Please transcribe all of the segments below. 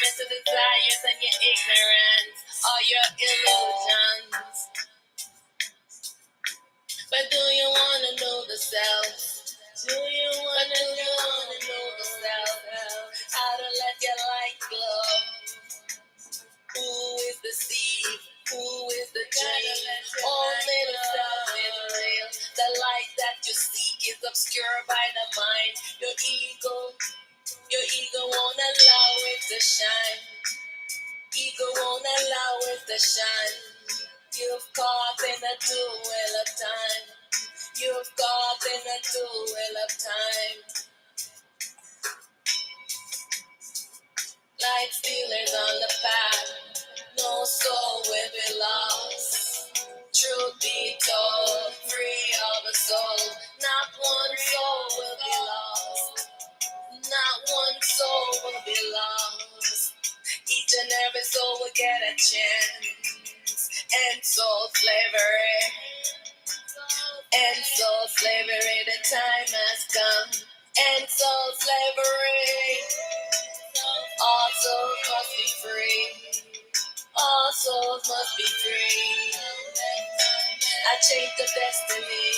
mental desires and your ignorance, all your illusions. But do you wanna know the self? Do you wanna know the self? How to let your light glow? Who is the seed? Who is the dream? Only the self is real. The light that you seek is obscured by the mind. Your ego won't allow it to shine. Ego won't allow it to shine. You've caught in a duel of time. You've caught in a duel of time. Light stealers on the path. No soul will be lost. Truth be told, free of the soul. Not one soul will be lost. Not one soul will be lost. Each and every soul will get a chance. End soul slavery. End soul slavery. The time has come. End soul slavery. All souls must be free. All souls must be free. I changed the destiny.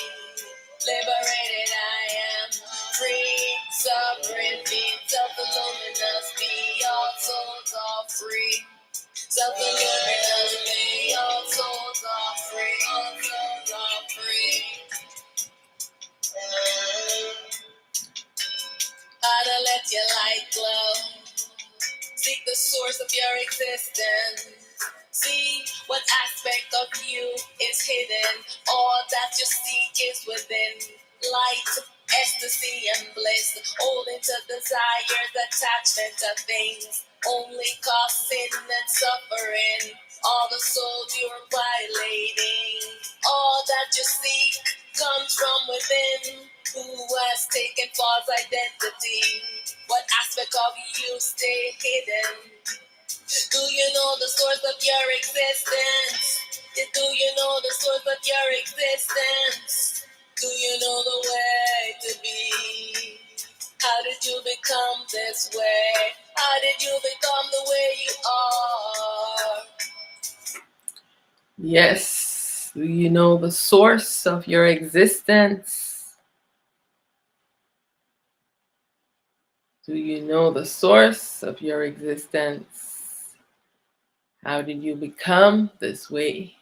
Liberated I am. Free, sovereign being, self-illuminous being. All souls are free. Self-illuminous being. All souls are free. All souls are free. How to let your light glow. Seek the source of your existence. See what aspect of you is hidden. All that you seek is within. Light, ecstasy, and bliss. Holding to desires, attachment to things. Only cause sin and suffering. All the souls you're violating. All that you seek comes from within. Who has taken false identity? What aspect of you stay hidden? Do you know the source of your existence? Do you know the source of your existence? Do you know the way to be? How did you become this way? How did you become the way you are? Yes, do you know the source of your existence? Do you know the source of your existence? How did you become this way?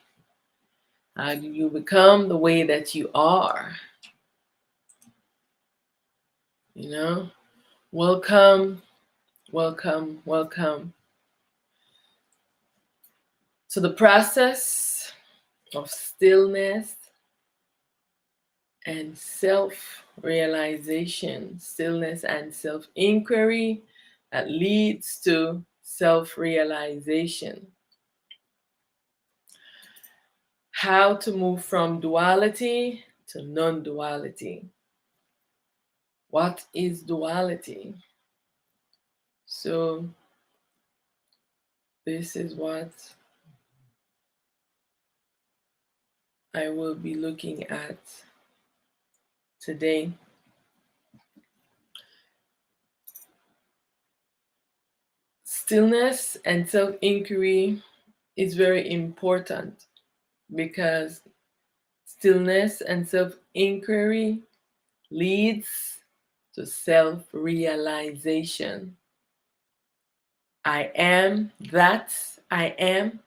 How did you become the way that you are? You know, welcome, welcome, welcome to the process of stillness and self-realization, stillness and self-inquiry that leads to self-realization. How to move from duality to non-duality. What is duality? So this is what I will be looking at today. Stillness and self-inquiry is very important because stillness and self-inquiry leads to self-realization. I am that I am.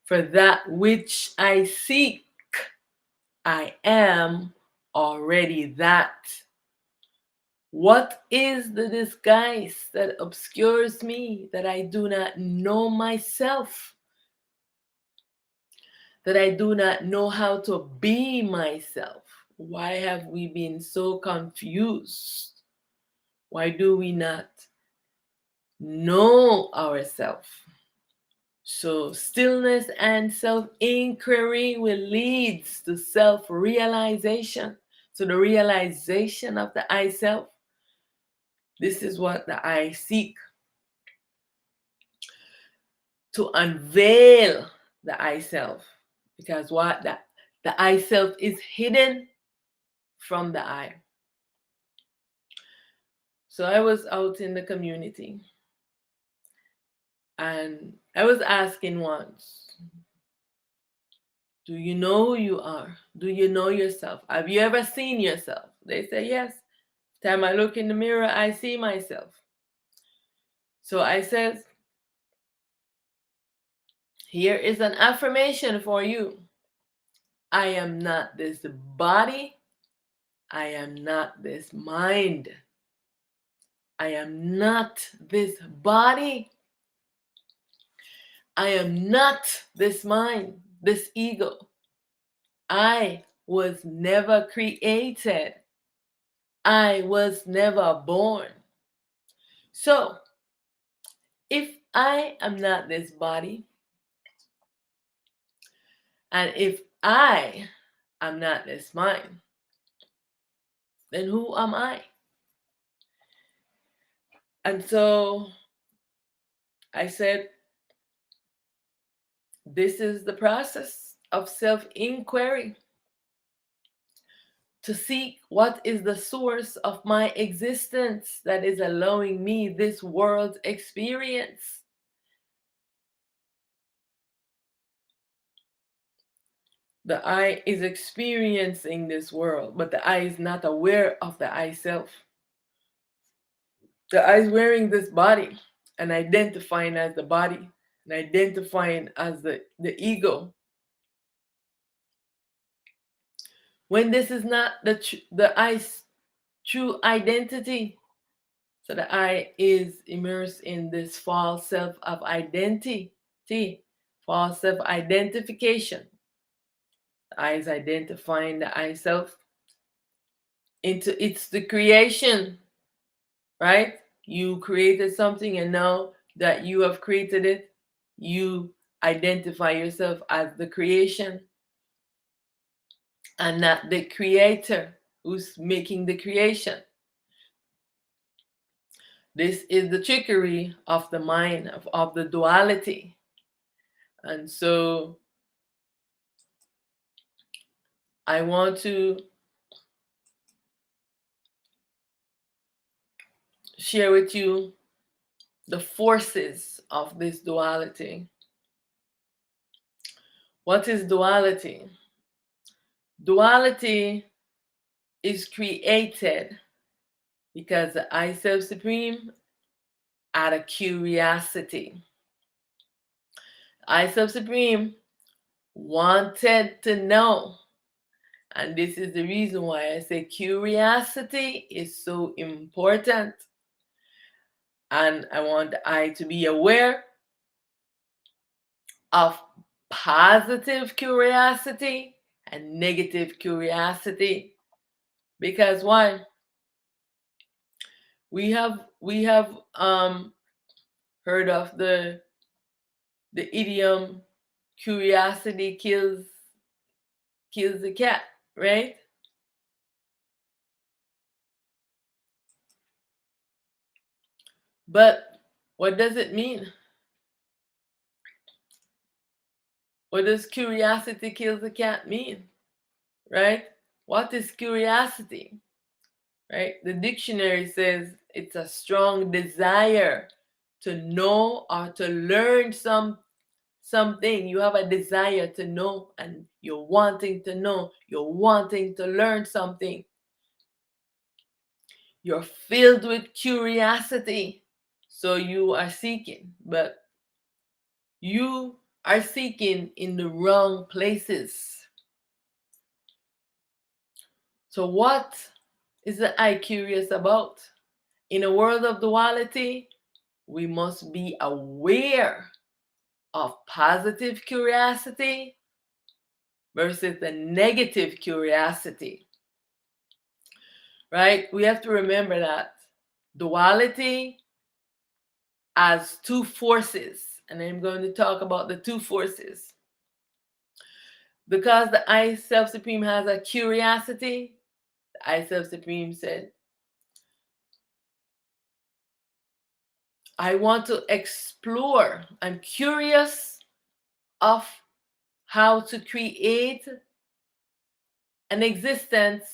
For that which I seek, I am already that. What is the disguise that obscures me, that I do not know myself, that I do not know how to be myself? Why have we been so confused? Why do we not know ourselves? So stillness and self-inquiry will lead to self-realization, to the realization of the I self. This is what the I seek. To unveil the I self. Because what the I self is hidden from the I. So I was out in the community And I was asking once, do you know who you are? Do you know yourself? Have you ever seen yourself? They say yes. Time I look in the mirror, I see myself. So I said, here is an affirmation for you. I am not this body. I am not this mind. I am not this body. I am not this mind, this ego. I was never created. I was never born. So, if I am not this body, and if I am not this mind, then who am I? And so I said, this is the process of self inquiry to seek what is the source of my existence that is allowing me this world's experience. The I is experiencing this world, but the I is not aware of the I self. The I is wearing this body and identifying as the body and identifying as the ego. When this is not the I's true identity. So the I is immersed in this false self of identity, false self identification. The I is identifying the I self into it's the creation, right? You created something, and now that you have created it, you identify yourself as the creation and not the creator who's making the creation. This is the trickery of the mind, of the duality. And so I want to share with you the forces of this duality. What is duality? Duality is created because the I Self Supreme had a curiosity. I Self Supreme wanted to know. And this is the reason why I say curiosity is so important. And I want the I to be aware of positive curiosity and negative curiosity. Because why? We have heard of the idiom curiosity kills the cat, right? But what does it mean? What does curiosity kills the cat mean? Right? What is curiosity? Right? The dictionary says it's a strong desire to know or to learn something. You have a desire to know, and you're wanting to know, you're wanting to learn something. You're filled with curiosity. So you are seeking, but you are seeking in the wrong places. So what is the I curious about? In a world of duality, we must be aware of positive curiosity versus the negative curiosity. Right? We have to remember that duality has two forces, and I'm going to talk about the two forces. Because the I Self Supreme has a curiosity, the I Self Supreme said, I want to explore. I'm curious of how to create an existence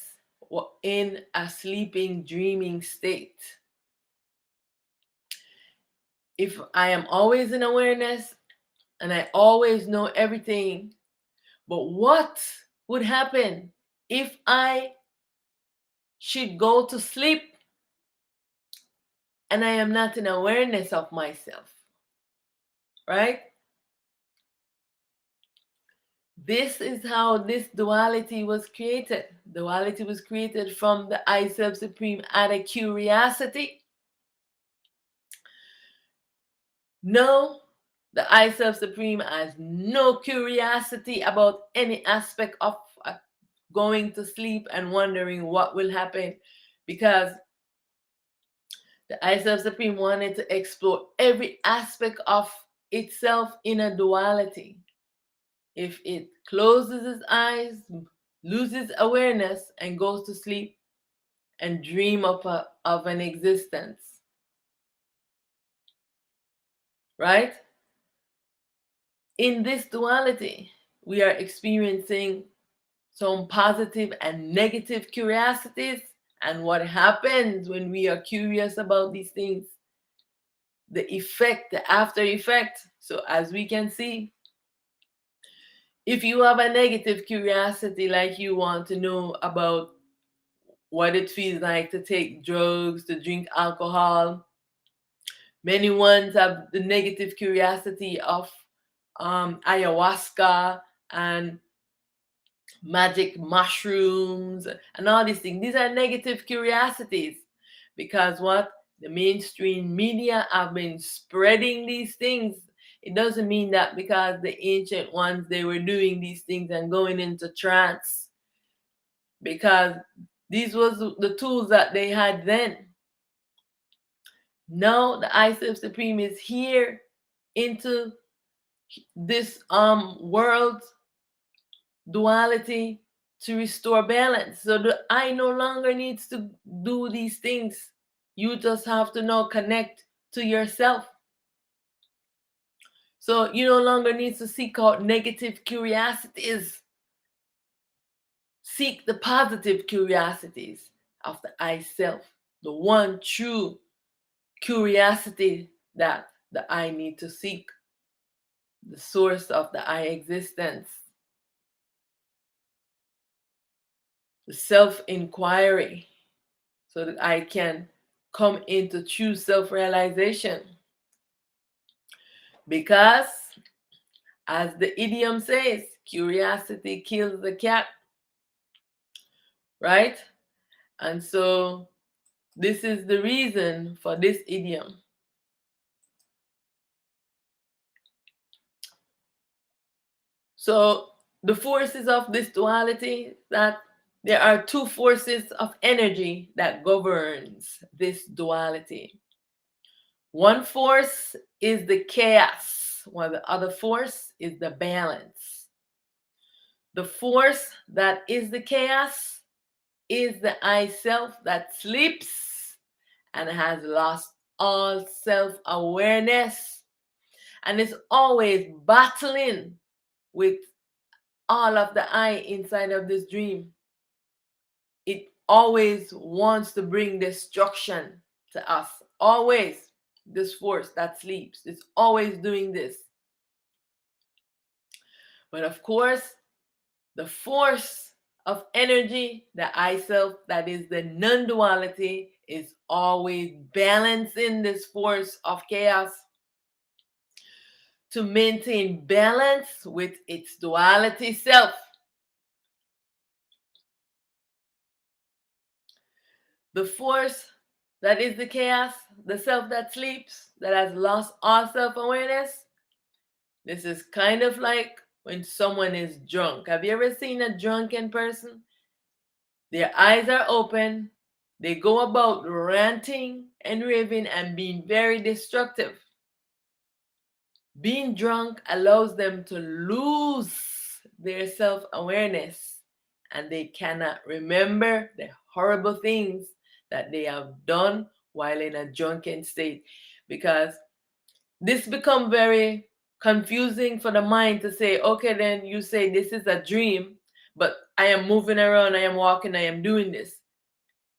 in a sleeping, dreaming state. if I am always in awareness and I always know everything, but what would happen if I should go to sleep and I am not in awareness of myself, right? This is how this duality was created. Duality was created from the I Self Supreme out of curiosity. No, the I Self Supreme has no curiosity about any aspect of going to sleep and wondering what will happen, because the I Self Supreme wanted to explore every aspect of itself in a duality. If it closes its eyes, loses awareness, and goes to sleep and dream of an existence, right? In this duality, we are experiencing some positive and negative curiosities. And what happens when we are curious about these things? The effect, the after effect. So, as we can see, if you have a negative curiosity, like you want to know about what it feels like to take drugs, to drink alcohol, many ones have the negative curiosity of ayahuasca and magic mushrooms and all these things. These are negative curiosities because what the mainstream media have been spreading these things. It doesn't mean that because the ancient ones they were doing these things and going into trance, because these was the tools that they had then. Now the I Self Supreme is here into this world duality to restore balance. So the I no longer needs to do these things. You just have to now connect to yourself. So you no longer need to seek out negative curiosities. Seek the positive curiosities of the I self, the one true curiosity that the I need to seek, the source of the I existence, the self inquiry, so that I can come into true self realization. Because, as the idiom says, curiosity kills the cat, right? And so, this is the reason for this idiom. So, the forces of this duality, that there are two forces of energy that governs this duality. One force is the chaos, while the other force is the balance. The force that is the chaos is the I self that sleeps and has lost all self awareness and is always battling with all of the I inside of this dream. It always wants to bring destruction to us. Always. This force that sleeps. It's always doing this. But of course, the force of energy, the I self, that is the non duality, is always balancing this force of chaos to maintain balance with its duality self. The force that is the chaos, the self that sleeps, that has lost all self awareness. This is kind of like when someone is drunk. Have you ever seen a drunken person? Their eyes are open. They go about ranting and raving and being very destructive. Being drunk allows them to lose their self awareness and they cannot remember the horrible things that they have done while in a drunken state, because this becomes very confusing for the mind to say, okay, then you say this is a dream, but I am moving around, I am walking, I am doing this.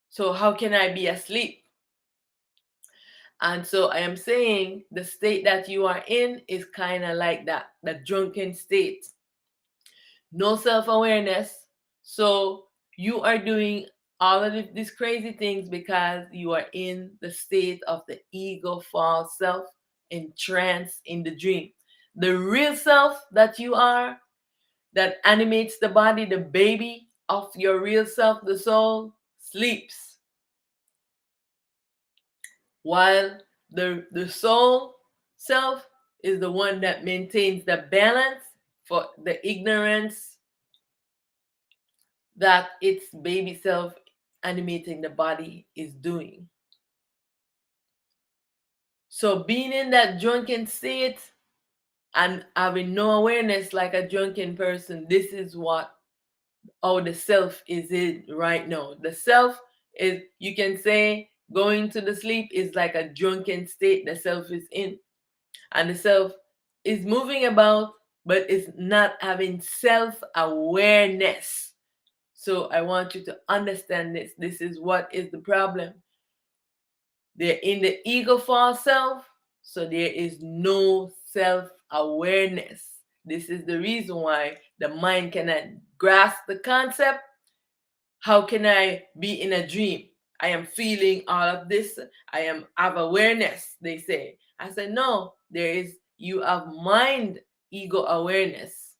So how can I be asleep? And so I am saying the state that you are in is kind of like that, the drunken state. No self-awareness. So you are doing all of these crazy things because you are in the state of the ego false self, entranced in the dream. The real self that you are, that animates the body, the baby of your real self, the soul, sleeps. While the soul self is the one that maintains the balance for the ignorance that its baby self animating the body is doing. So being in that drunken state and having no awareness like a drunken person, this is what how the self is in right now. The self is, you can say, going to the sleep is like a drunken state the self is in. And the self is moving about, but is not having self-awareness. So I want you to understand this. This is what is the problem. They're in the ego false self, so there is no self-awareness. This is the reason why the mind cannot grasp the concept. How can I be in a dream? I am feeling all of this. I am have awareness, they say. I said, no, there is, you have mind ego awareness,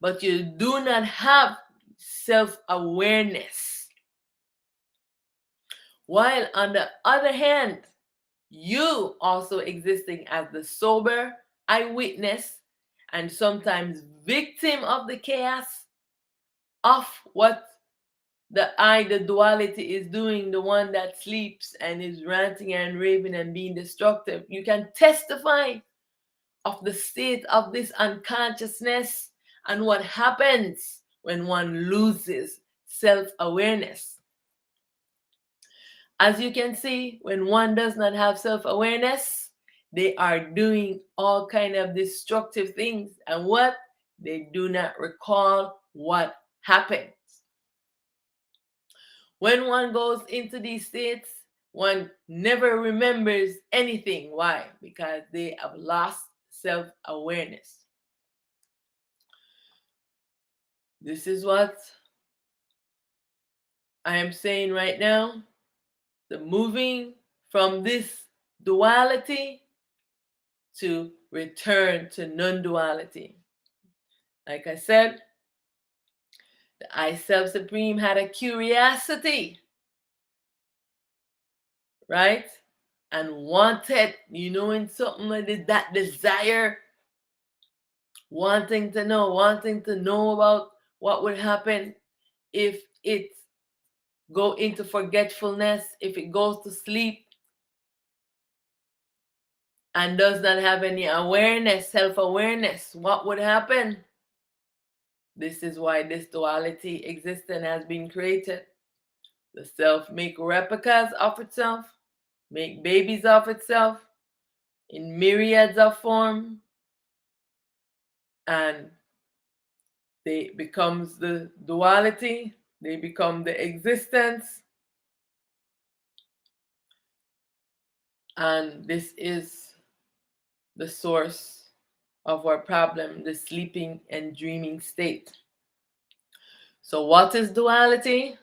but you do not have self-awareness. While on the other hand, you also existing as the sober eyewitness and sometimes victim of the chaos of what the duality is doing, the one that sleeps and is ranting and raving and being destructive. You can testify of the state of this unconsciousness and what happens when one loses self-awareness. As you can see, when one does not have self-awareness, they are doing all kind of destructive things. And what? They do not recall what happened. When one goes into these states, one never remembers anything. Why? Because they have lost self-awareness. This is what I am saying right now. The moving from this duality to return to non-duality. Like I said, the I Self Supreme had a curiosity, right? And wanted, in something like this, that desire, wanting to know about what would happen if it go into forgetfulness, if it goes to sleep and does not have any awareness, self-awareness, what would happen? This is why this duality exists and has been created. The self make replicas of itself, make babies of itself in myriads of form, and they becomes the duality, they become the existence, and this is the source of our problem, the sleeping and dreaming state. So what is duality?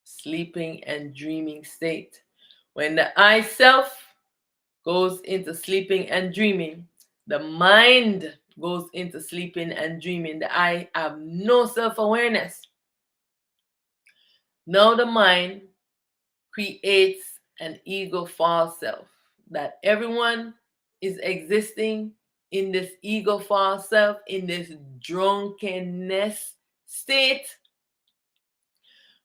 Sleeping and dreaming state. When the I self goes into sleeping and dreaming, the mind goes into sleeping and dreaming. The I have no self-awareness. Now the mind creates an ego false self, that everyone is existing in this ego false self, in this drunkenness state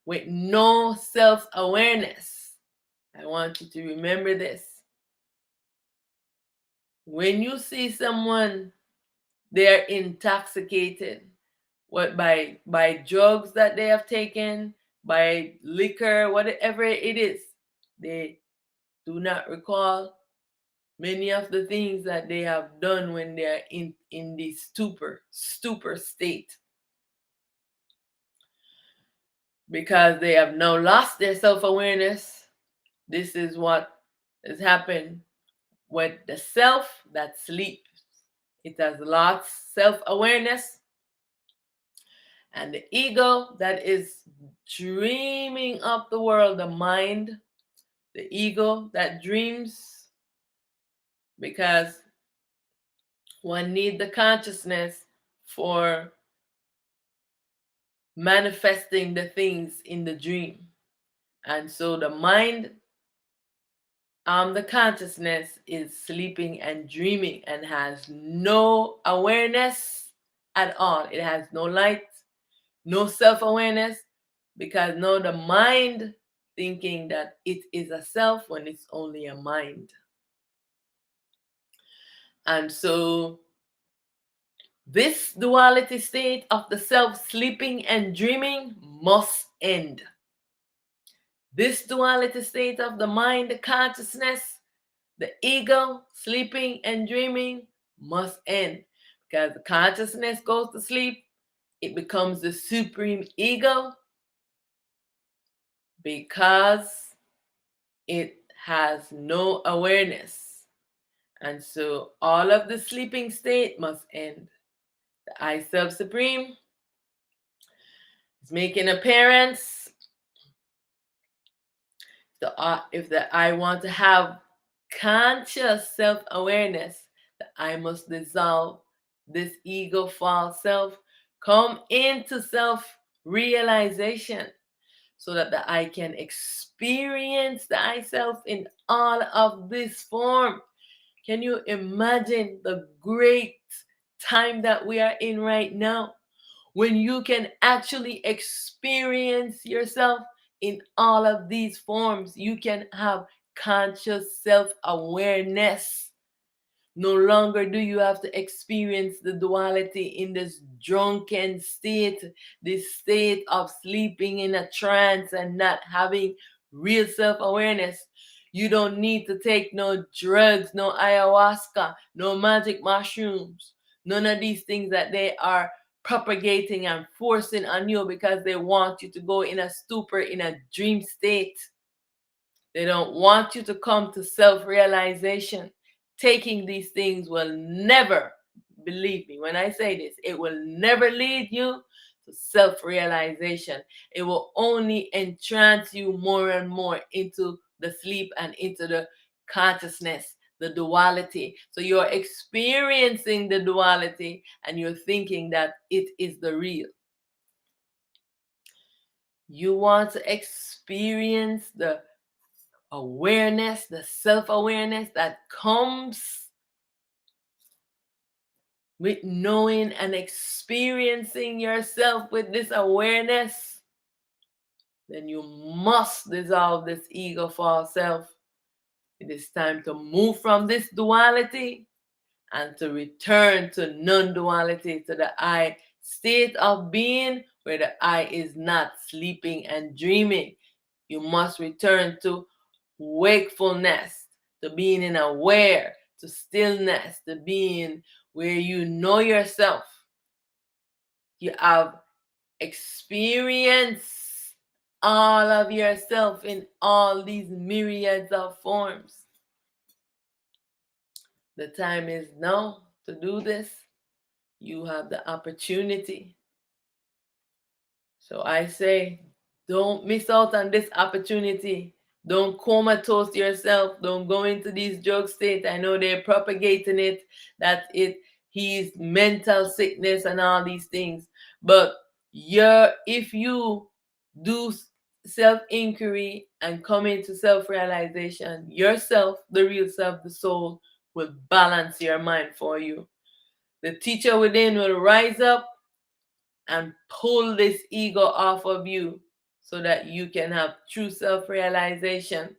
with no self-awareness. I want you to remember this. When you see someone, they're intoxicated, what, by drugs that they have taken, by liquor, whatever it is, they do not recall many of the things that they have done when they are in the stupor state, because they have now lost their self-awareness. This is what It's happened with the self that sleeps. It has lost self-awareness, and the ego that is dreaming up the world, the mind, the ego that dreams, because one need the consciousness for manifesting the things in the dream. And so the mind, the consciousness is sleeping and dreaming and has no awareness at all. It has no light, no self-awareness, because now the mind thinking that it is a self when it's only a mind. And so this duality state of the self sleeping and dreaming must end. This duality state of the mind, the consciousness, the ego, sleeping and dreaming must end. Because the consciousness goes to sleep, it becomes the supreme ego because it has no awareness. And so all of the sleeping state must end. The I Self Supreme is making appearance. If the I want to have conscious self-awareness, that I must dissolve this ego false self, come into self-realization so that the I can experience the I self in all of this form. Can you imagine the great time that we are in right now, when you can actually experience yourself in all of these forms? You can have conscious self-awareness. No longer do you have to experience the duality in this drunken state, this state of sleeping in a trance and not having real self-awareness. You don't need to take no drugs, no ayahuasca, no magic mushrooms, none of these things that they are propagating and forcing on you because they want you to go in a stupor, in a dream state. They don't want you to come to self-realization. Taking these things will never, believe me when I say this, it will never lead you to self-realization. It will only entrance you more and more into the sleep and into the consciousness, the duality. So you're experiencing the duality and you're thinking that it is the real. You want to experience the awareness, the self-awareness that comes with knowing and experiencing yourself with this awareness, then you must dissolve this ego false self. It is time to move from this duality and to return to non-duality, to the I state of being where the I is not sleeping and dreaming. You must return to wakefulness, to being in aware, to stillness, to being where you know yourself. You have experienced all of yourself in all these myriads of forms. The time is now to do this. You have the opportunity. So I say, don't miss out on this opportunity. Don't comatose yourself. Don't go into these drug states. I know they're propagating it, that he's mental sickness and all these things. But if you do self-inquiry and come into self-realization, yourself, the real self, the soul, will balance your mind for you. The teacher within will rise up and pull this ego off of you so that you can have true self-realization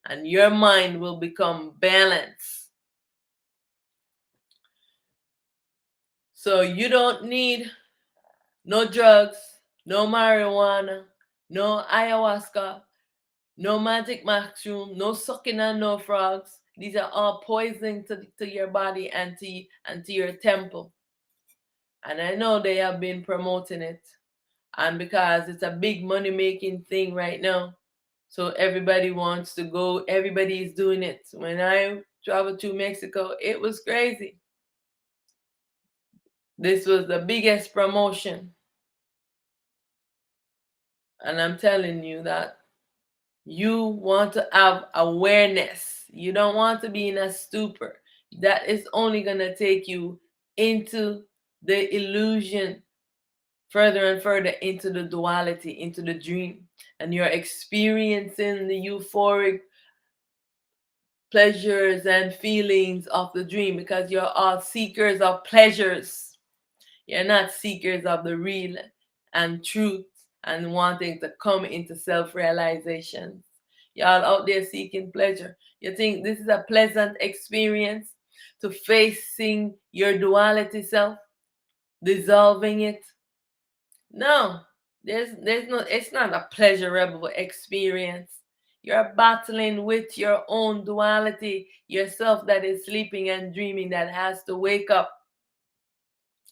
and your mind will become balanced. So you don't need no drugs, no marijuana, no ayahuasca, no magic mushroom, no sucking on no frogs. These are all poison to your body and to your temple. And I know they have been promoting it. And because it's a big money making thing right now, So everybody wants to go, everybody is doing it. When I traveled to Mexico, it was crazy. This was the biggest promotion. And I'm telling you that you want to have awareness. You don't want to be in a stupor. That is only going to take you into the illusion, further and further into the duality, into the dream. And you're experiencing the euphoric pleasures and feelings of the dream because you're all seekers of pleasures. You're not seekers of the real and truth and wanting to come into self-realization. Y'all out there seeking pleasure. You think this is a pleasant experience to facing your duality self, dissolving it? No, there's no, it's not a pleasurable experience. You're battling with your own duality, yourself that is sleeping and dreaming that has to wake up.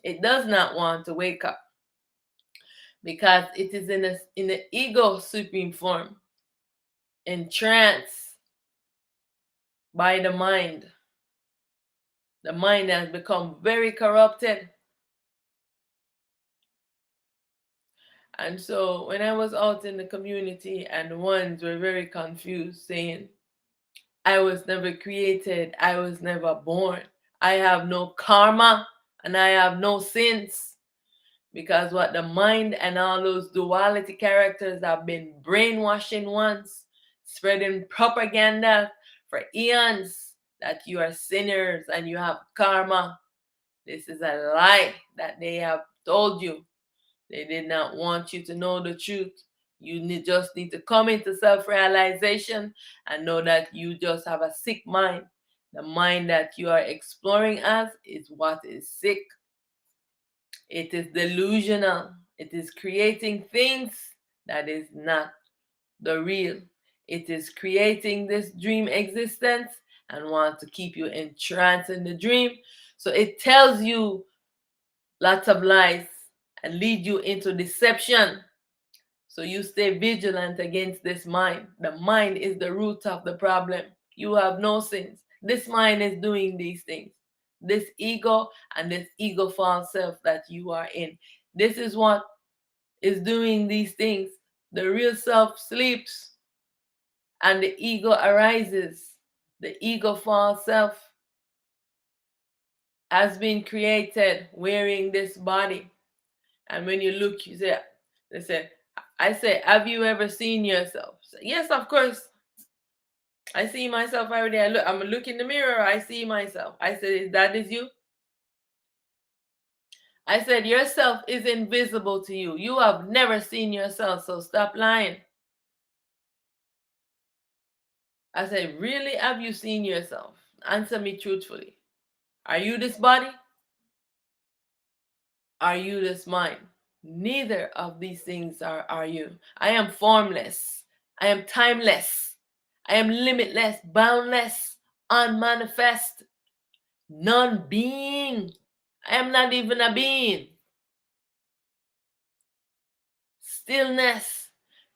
It does not want to wake up because it is in the ego supreme form, entranced by the mind. The mind has become very corrupted. And so when I was out in the community and ones were very confused, saying, I was never created, I was never born, I have no karma, and I have no sins. Because what the mind and all those duality characters have been brainwashing once, spreading propaganda for eons that you are sinners and you have karma. This is a lie that they have told you. They did not want you to know the truth. You just need to come into self-realization and know that you just have a sick mind. The mind that you are exploring as is what is sick. It is delusional. It is creating things that is not the real. It is creating this dream existence and want to keep you entranced in the dream. So it tells you lots of lies and lead you into deception. So you stay vigilant against this mind. The mind is the root of the problem. You have no sins. This mind is doing these things. This ego and this ego false self that you are in. This is what is doing these things. The real self sleeps and the ego arises. The ego false self has been created wearing this body. And when you look, you say, they say, I say, have you ever seen yourself? Say, yes, of course. I see myself every day. I'm look in the mirror. I see myself. I said, that is you. I said, yourself is invisible to you. You have never seen yourself, so stop lying. I said, really, have you seen yourself? Answer me truthfully. Are you this body? Are you this mind? Neither of these things are you. I am formless. I am timeless. I am limitless, boundless, unmanifest, non-being. I am not even a being. Stillness,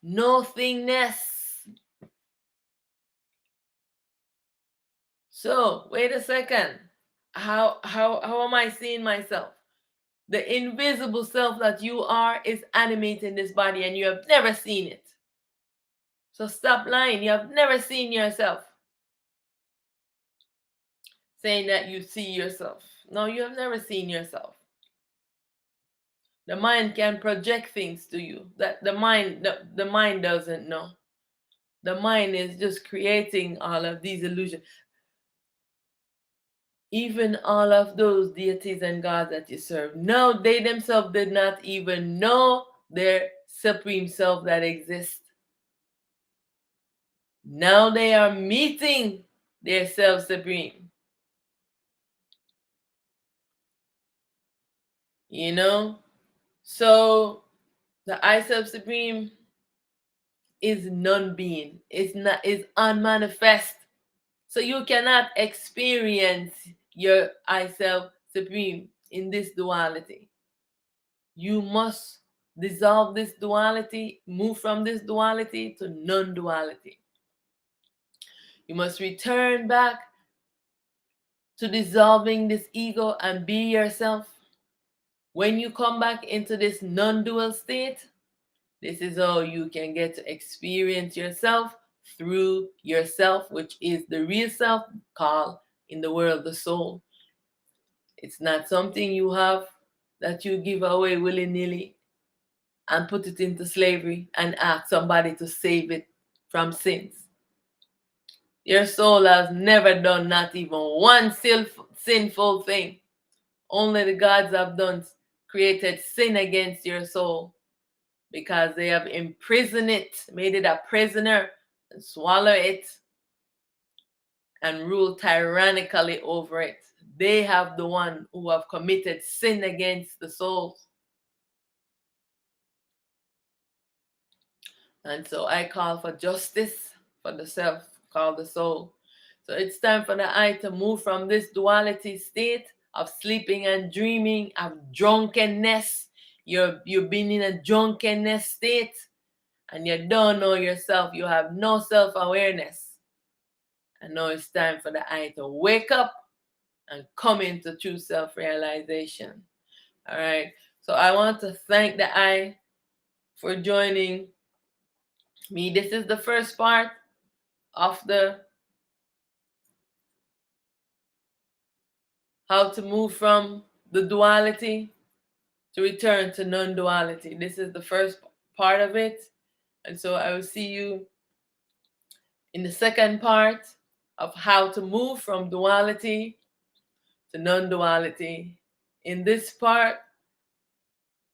nothingness. So, wait a second. How am I seeing myself? The invisible self that you are is animating this body and you have never seen it. So stop lying. You have never seen yourself. Saying that you see yourself. No, you have never seen yourself. The mind can project things to you that the mind doesn't know. The mind is just creating all of these illusions. Even all of those deities and gods that you serve, no, they themselves did not even know their supreme self that exists. Now they are meeting their self supreme. You know? So the I self supreme is non-being. Is unmanifest. So you cannot experience your I self supreme in this duality. You must dissolve this duality, move from this duality to non-duality. You must return back to dissolving this ego and be yourself. When you come back into this non-dual state, this is how you can get to experience yourself through yourself, which is the real self called in the world the soul. It's not something you have that you give away willy-nilly and put it into slavery and ask somebody to save it from sins. Your soul has never done not even one sinful thing. Only the gods have done created sin against your soul because they have imprisoned it, made it a prisoner, and swallow it and rule tyrannically over it. They have the one who have committed sin against the soul. And so I call for justice for the self, called the soul. So it's time for the I to move from this duality state of sleeping and dreaming, of drunkenness. You've been in a drunkenness state and you don't know yourself. You have no self-awareness. And now it's time for the I to wake up and come into true self-realization. All right. So I want to thank the I for joining me. This is the first part of the how to move from the duality to return to non-duality. This is the first part of it. And so I will see you in the second part of how to move from duality to non-duality. In this part,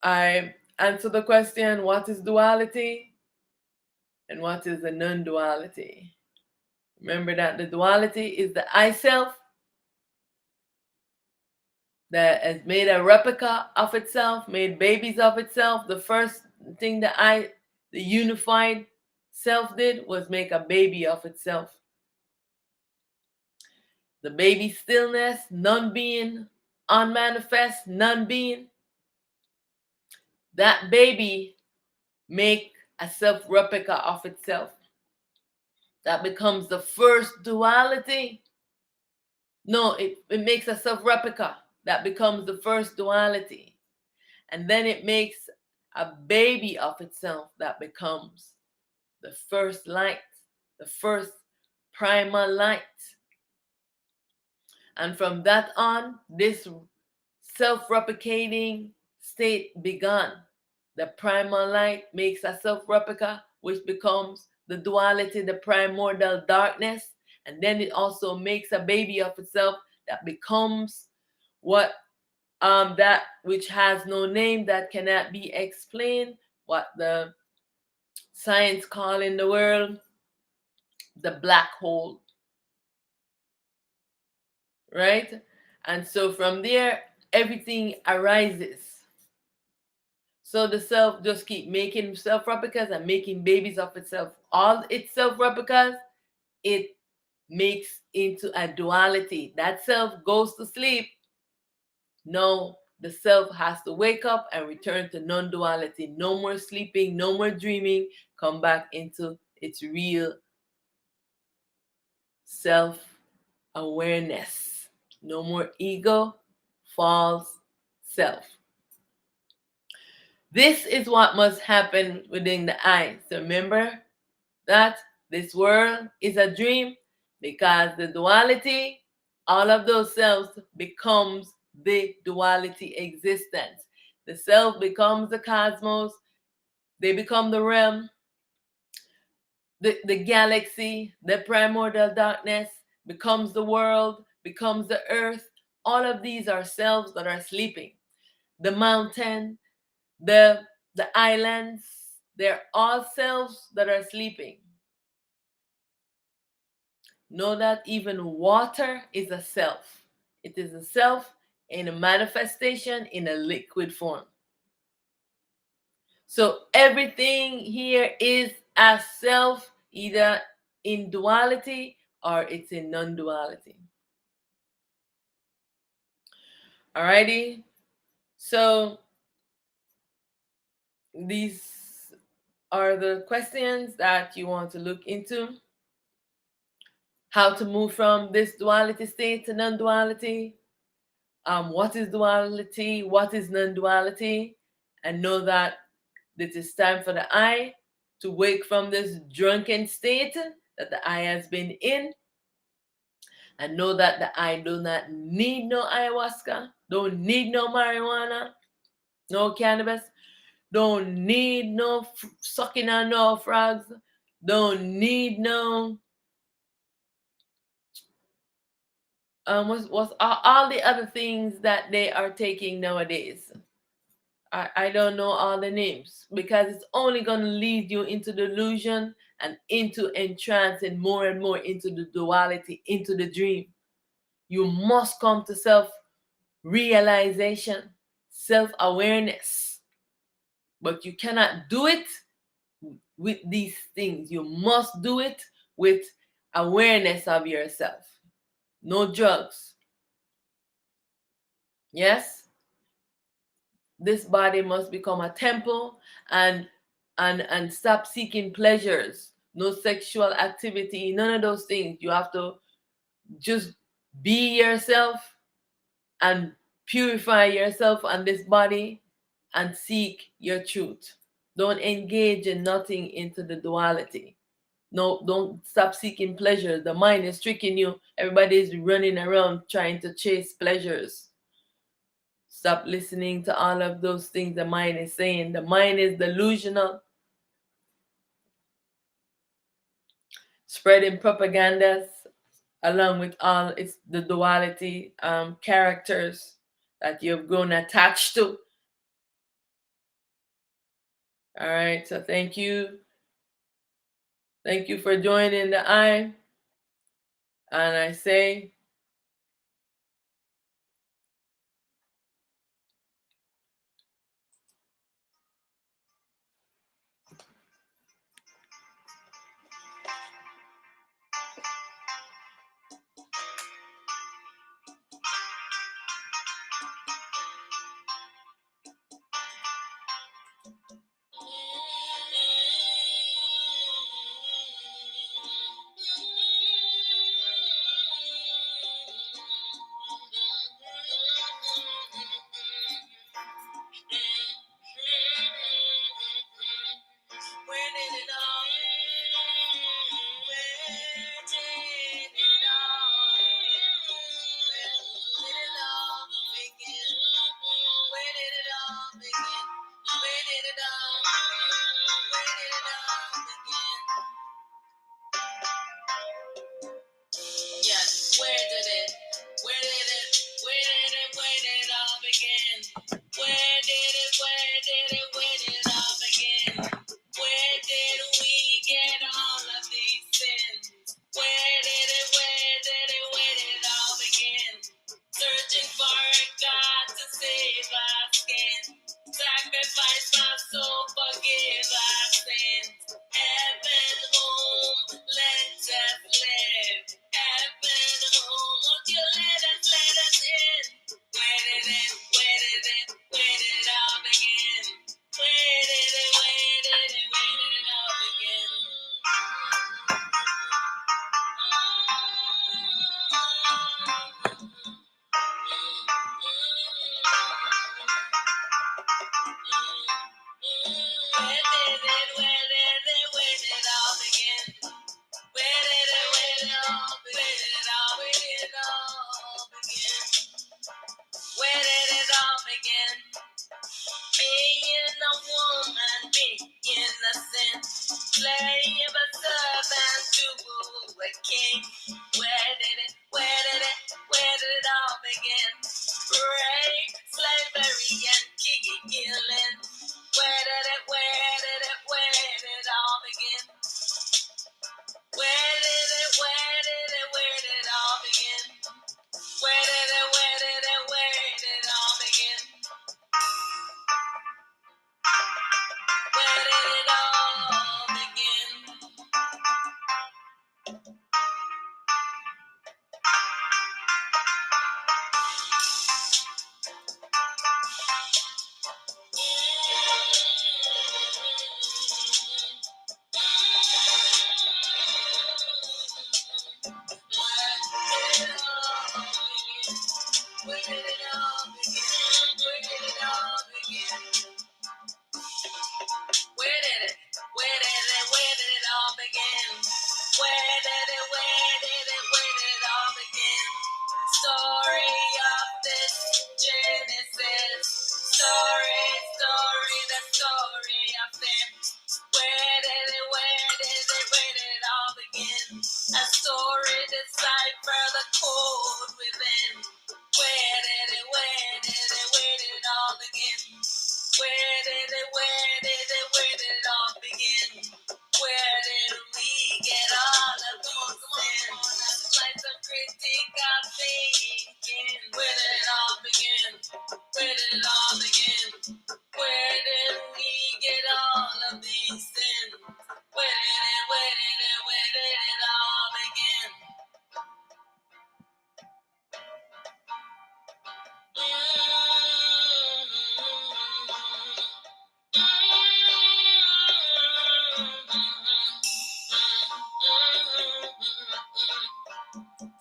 I answer the question, what is duality and what is the non-duality? Remember that the duality is the I self that has made a replica of itself, made babies of itself. The first thing the unified self did was make a baby of itself. The baby stillness, non-being, unmanifest, non-being. That baby make a self-replica of itself. That becomes the first duality. No, it makes a self-replica. That becomes the first duality. And then it makes a baby of itself that becomes the first light, the first primal light. And from that on, this self-replicating state began. The primal light makes a self-replica, which becomes the duality, the primordial darkness. And then it also makes a baby of itself that becomes what that which has no name, that cannot be explained, what the science call in the world the black hole, right? And so from there everything arises. So the self just keep making self replicas and making babies of itself. All its self replicas it makes into a duality. That self goes to sleep. No, the self has to wake up and return to non-duality. No more sleeping, no more dreaming. Come back into its real self-awareness. No more ego, false self. This is what must happen within the I. So remember that this world is a dream because the duality, all of those selves becomes the duality existence. The self becomes the cosmos, they become the realm, the galaxy, the primordial darkness becomes the world, becomes the earth. All of these are selves that are sleeping. The mountain, the islands, they're all selves that are sleeping. Know that even water is a self. It is a self in a manifestation in a liquid form. So everything here is a self, either in duality or it's in non-duality. Alrighty. So these are the questions that you want to look into. How to move from this duality state to non-duality. What is duality? What is non-duality? And know that it is time for the I to wake from this drunken state that the I has been in, and know that the I do not need no ayahuasca, don't need no marijuana, no cannabis, don't need no sucking on no frogs, don't need no what's all the other things that they are taking nowadays. I don't know all the names, because it's only going to lead you into delusion and into entrance and more into the duality, into the dream. You must come to self realization, self awareness. But you cannot do it with these things. You must do it with awareness of yourself. No drugs. Yes? This body must become a temple, and stop seeking pleasures. No sexual activity, none of those things. You have to just be yourself and purify yourself on this body and seek your truth. Don't engage in nothing into the duality. No, don't stop seeking pleasure. The mind is tricking you. Everybody is running around trying to chase pleasures. Stop listening to all of those things the mind is saying. The mind is delusional, spreading propagandas along with all its the duality characters that you've grown attached to. All right, so thank you. Thank you for joining the I. And I say,